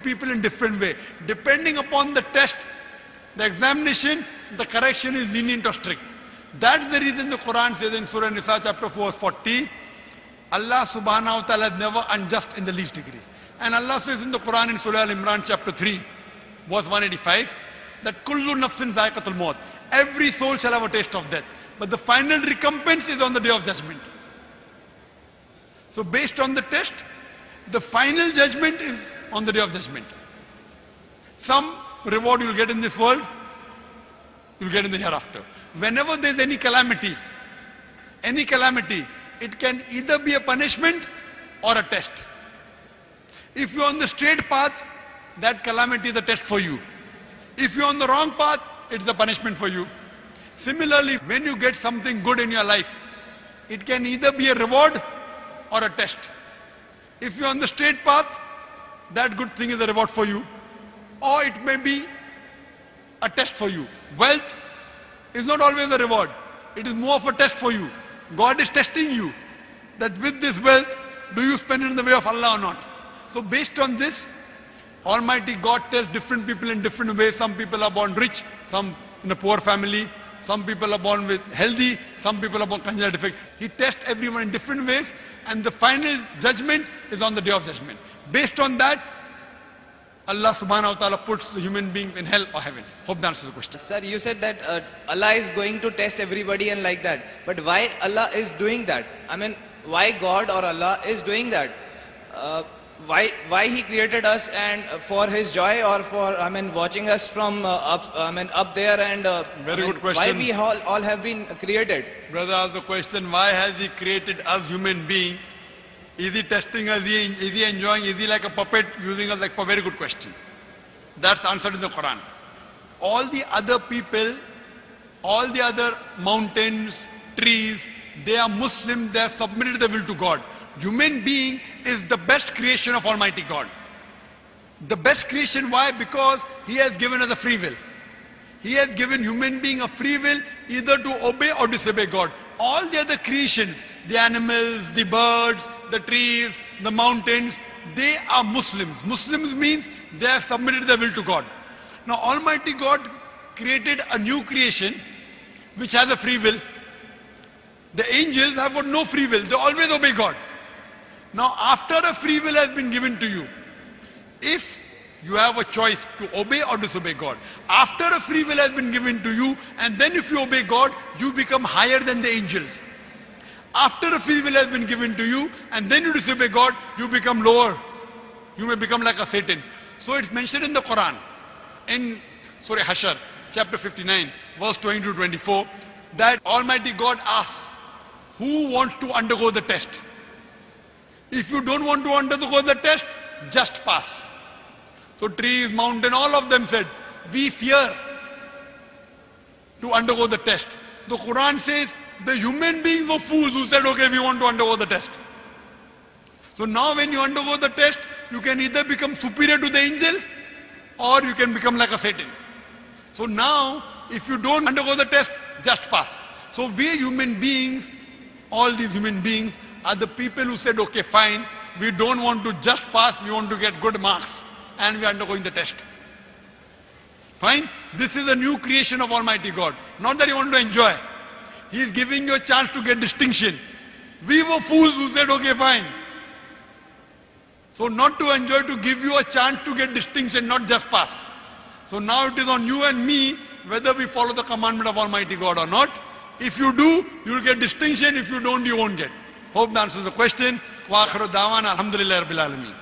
people in different way. Depending upon the test, the examination, the correction is lenient or strict. That's the reason the Quran says in Surah Nisa chapter 4 verse 40, Allah subhanahu wa ta'ala is never unjust in the least degree. And Allah says in the Quran in Surah Al-Imran chapter 3 verse 185 that kullu nafsin zaiqatul maut. Every soul shall have a taste of death. But the final recompense is on the day of judgment. So based on the test, the final judgment is on the day of judgment. Some reward you will get in this world, you will get in the hereafter. Whenever there is any calamity, it can either be a punishment or a test. If you are on the straight path, that calamity is a test for you. If you are on the wrong path, it is a punishment for you. Similarly, when you get something good in your life, it can either be a reward or a test. If you are on the straight path, that good thing is a reward for you. Or it may be a test for you. Wealth is not always a reward. It is more of a test for you. God is testing you that with this wealth, do you spend it in the way of Allah or not? So based on this, Almighty God tests different people in different ways. Some people are born rich, some in a poor family, some people are born with healthy, some people are born congenital defect. He tests everyone in different ways, and the final judgment is on the day of judgment. Based on that, Allah subhanahu wa ta'ala puts the human beings in hell or heaven. Hope that answers the question. Sir, you said that Allah is going to test everybody and like that. But why Allah is doing that? I mean, why God or Allah is doing that? Why He created us and for His joy or for, watching us from up there and very good question. Why we all have been created? Brother asked the question, why has He created us human beings? Is He testing us? Is He enjoying? Is He like a puppet using us like a very good question? That's answered in the Quran. All the other people, all the other mountains, trees, they are Muslim, they have submitted their will to God. Human being is the best creation of Almighty God. The best creation, why? Because He has given us a free will. He has given human being a free will either to obey or disobey God. All the other creations, the animals, the birds, the trees, the mountains, they are Muslims. Muslims means they have submitted their will to God. Now Almighty God created a new creation which has a free will. The angels have got no free will. They always obey God. Now after a free will has been given to you, if you have a choice to obey or disobey God, after a free will has been given to you, and then if you obey God, you become higher than the angels. After a free will has been given to you, and then you disobey God, you become lower. You may become like a Satan. So it's mentioned in the Quran, in Surah Hashr, chapter 59, verse 20 to 24, that Almighty God asks, who wants to undergo the test? If you don't want to undergo the test, just pass. So trees, mountain, all of them said, we fear to undergo the test. The Quran says, the human beings were fools who said, okay, we want to undergo the test. So now when you undergo the test, you can either become superior to the angel or you can become like a Satan. So now, if you don't undergo the test, just pass. So we human beings, all these human beings are the people who said, okay, fine, we don't want to just pass, we want to get good marks and we are undergoing the test. Fine? This is a new creation of Almighty God. Not that you want to enjoy. He is giving you a chance to get distinction. We were fools who said, okay, fine. So not to enjoy, to give you a chance to get distinction, not just pass. So now it is on you and me whether we follow the commandment of Almighty God or not. If you do, you will get distinction. If you don't, you won't get. Hope that answers the question. Wa akhiru da'wana alhamdulillahi rabbil alameen.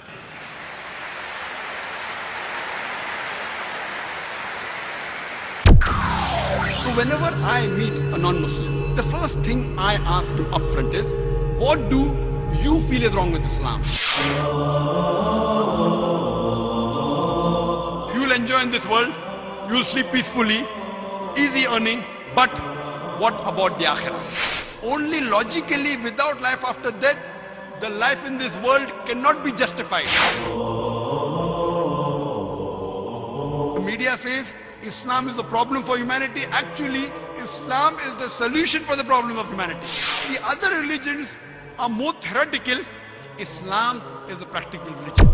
So whenever I meet a non-Muslim, the first thing I ask him upfront is, what do you feel is wrong with Islam? You'll enjoy in this world, you'll sleep peacefully, easy earning, but what about the Akhirah? Only logically, without life after death, the life in this world cannot be justified. The media says Islam is a problem for humanity. Actually, Islam is the solution for the problem of humanity. The other religions are more theoretical. Islam is a practical religion.